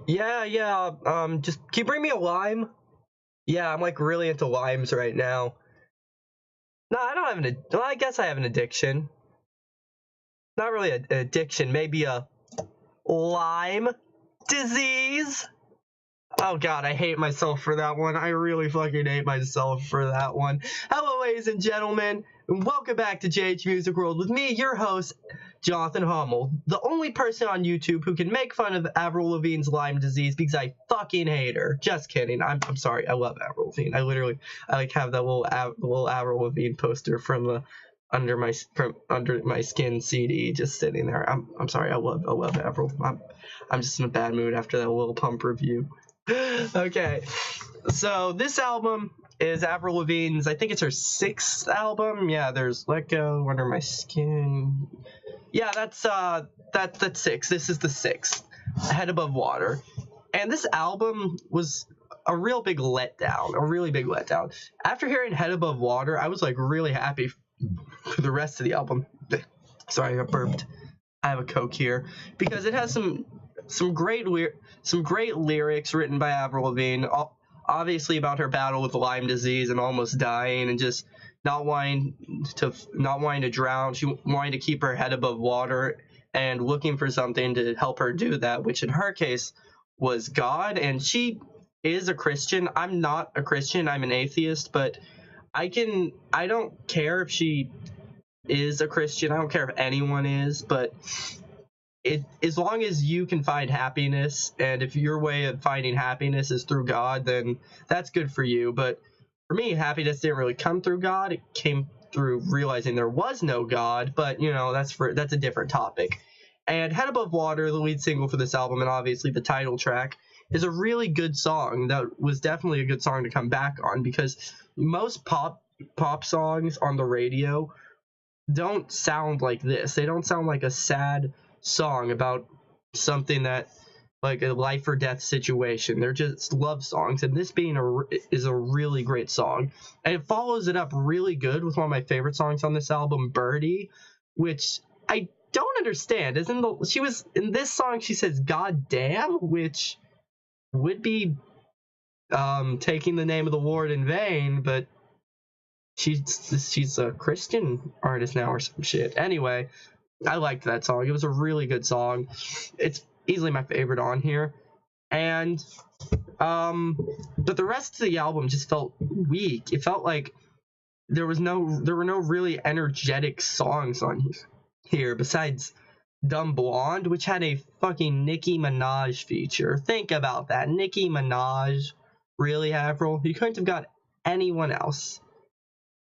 Yeah. Just can you bring me a lime? Yeah, I'm like really into limes right now. No, I don't have well, I guess I have an addiction. Not really an addiction, maybe a Lyme disease. Oh god, I hate myself for that one. I really fucking hate myself for that one. Hello, ladies and gentlemen, and welcome back to JH Music World with me, your host, Jonathan Hummel, the only person on YouTube who can make fun of Avril Lavigne's Lyme disease because I fucking hate her. Just kidding. I'm sorry. I love Avril Lavigne. I like have that little Avril Lavigne poster from the under my skin CD just sitting there. I'm sorry. I love Avril. I'm just in a bad mood after that little pump review. Okay, so this album is Avril Lavigne's. I think it's her sixth album. Yeah, there's Let Go, Under My Skin. Yeah, that's six. This is the sixth, Head Above Water, and this album was a real big letdown. A really big letdown. After hearing Head Above Water, I was like really happy for the rest of the album. Sorry, I burped. I have a Coke here because it has some great lyrics written by Avril Lavigne, obviously about her battle with Lyme disease and almost dying, and just not wanting to drown. She wanting to keep her head above water and looking for something to help her do that, which in her case was God. And she is a Christian. I'm not a Christian. I'm an atheist, but I don't care if she is a Christian. I don't care if anyone is, but as long as you can find happiness, and if your way of finding happiness is through God, then that's good for you. But for me, happiness didn't really come through God. It came through realizing there was no God. But that's a different topic. And Head Above Water, the lead single for this album, and obviously the title track, is a really good song. That was definitely a good song to come back on, because most pop songs on the radio don't sound like this. They don't sound like a sad song about something that, like, a life or death situation. They're just love songs, and this is a really great song, and it follows it up really good with one of my favorite songs on this album, Birdie, which I don't understand. She was in this song, she says "God damn," which would be taking the name of the Lord in vain, but she's a Christian artist now or some shit. Anyway, I liked that song. It was a really good song. It's easily my favorite on here. And but the rest of the album just felt weak. It felt like there were no really energetic songs on here besides Dumb Blonde, which had a fucking Nicki Minaj feature. Think about that. Nicki Minaj. Really, Avril? You couldn't have got anyone else.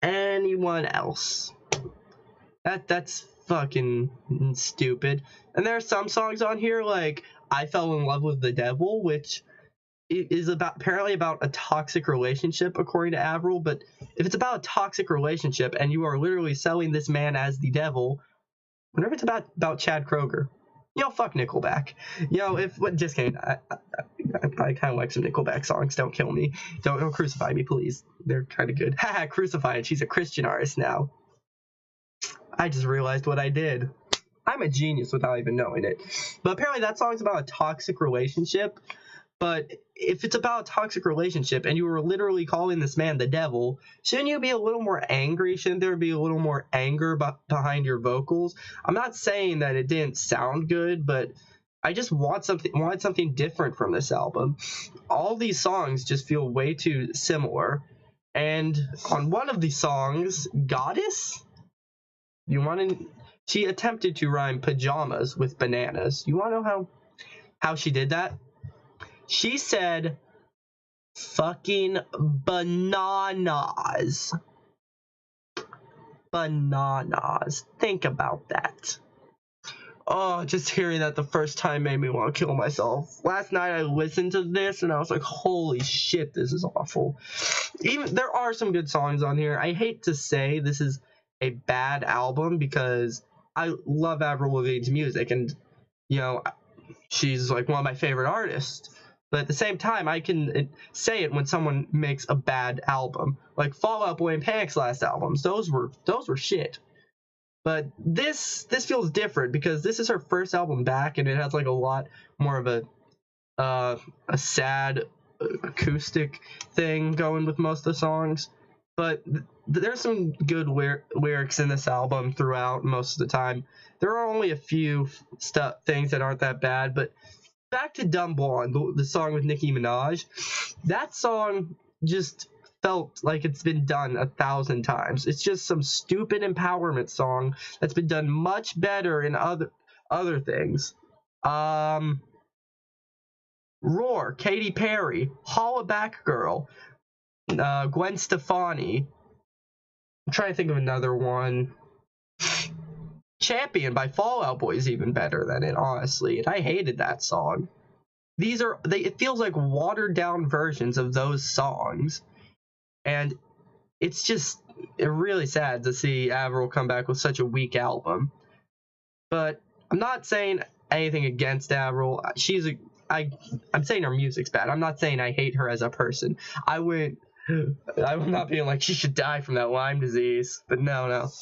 That's fucking stupid. And there are some songs on here like I Fell in Love with the Devil, which is apparently about a toxic relationship according to Avril. But if it's about a toxic relationship and you are literally selling this man as the devil, whenever it's about Chad Kroeger, fuck Nickelback. Just kidding. I kind of like some Nickelback songs. Don't kill me. Don't crucify me, please. They're kind of good. Haha, crucified. She's a Christian artist now. I just realized what I did. I'm a genius without even knowing it. But apparently that song's about a toxic relationship. But if it's about a toxic relationship and you were literally calling this man the devil, shouldn't you be a little more angry? Shouldn't there be a little more anger behind your vocals? I'm not saying that it didn't sound good, but I just wanted something different from this album. All these songs just feel way too similar. And on one of these songs, Goddess, she attempted to rhyme pajamas with bananas. You want to know how she did that? She said fucking bananas. Bananas. Think about that. Oh, just hearing that the first time made me want to kill myself. Last night I listened to this and I was like, holy shit, this is awful. Even there are some good songs on here. I hate to say this is a bad album because I love Avril Lavigne's music, and she's like one of my favorite artists. But at the same time, I can say it when someone makes a bad album, like Fall Out Boy and Panic's last albums. Those were shit. But this feels different because this is her first album back, and it has like a lot more of a a sad acoustic thing going with most of the songs, but there's some good lyrics in this album throughout most of the time. There are only a few things that aren't that bad, but back to Dumb Blonde, the song with Nicki Minaj. That song just felt like it's been done 1,000 times. It's just some stupid empowerment song that's been done much better in other things. Roar, Katy Perry, Holla Back Girl, Gwen Stefani. I'm trying to think of another one. Champion by Fall Out Boy is even better than it, honestly. And I hated that song. It feels like watered down versions of those songs. And it's really sad to see Avril come back with such a weak album. But I'm not saying anything against Avril. I'm saying her music's bad. I'm not saying I hate her as a person. I'm not being like she should die from that Lyme disease. But no.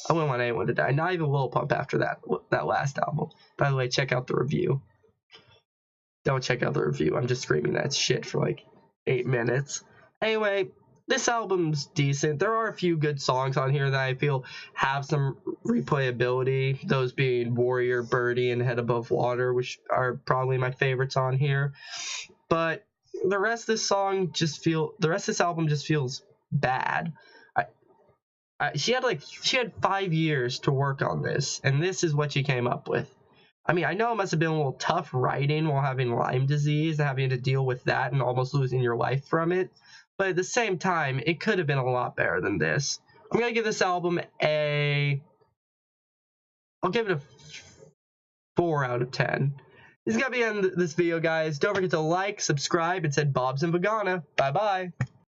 I wouldn't want anyone to die. Not even Lil Pump after that last album. By the way, check out the review. Don't check out the review. I'm just screaming that shit for like 8 minutes. Anyway, this album's decent. There are a few good songs on here that I feel have some replayability. Those being Warrior, Birdie, and Head Above Water, which are probably my favorites on here. But the rest of this album just feels bad. She had 5 years to work on this, and this is what she came up with. I mean, I know it must have been a little tough writing while having Lyme disease and having to deal with that and almost losing your life from it. But at the same time, it could have been a lot better than this. I'm going to give this album I'll give it a 4 out of 10. This is going to be the end of this video, guys. Don't forget to like, subscribe, and send Bob's and Vagana. Bye-bye.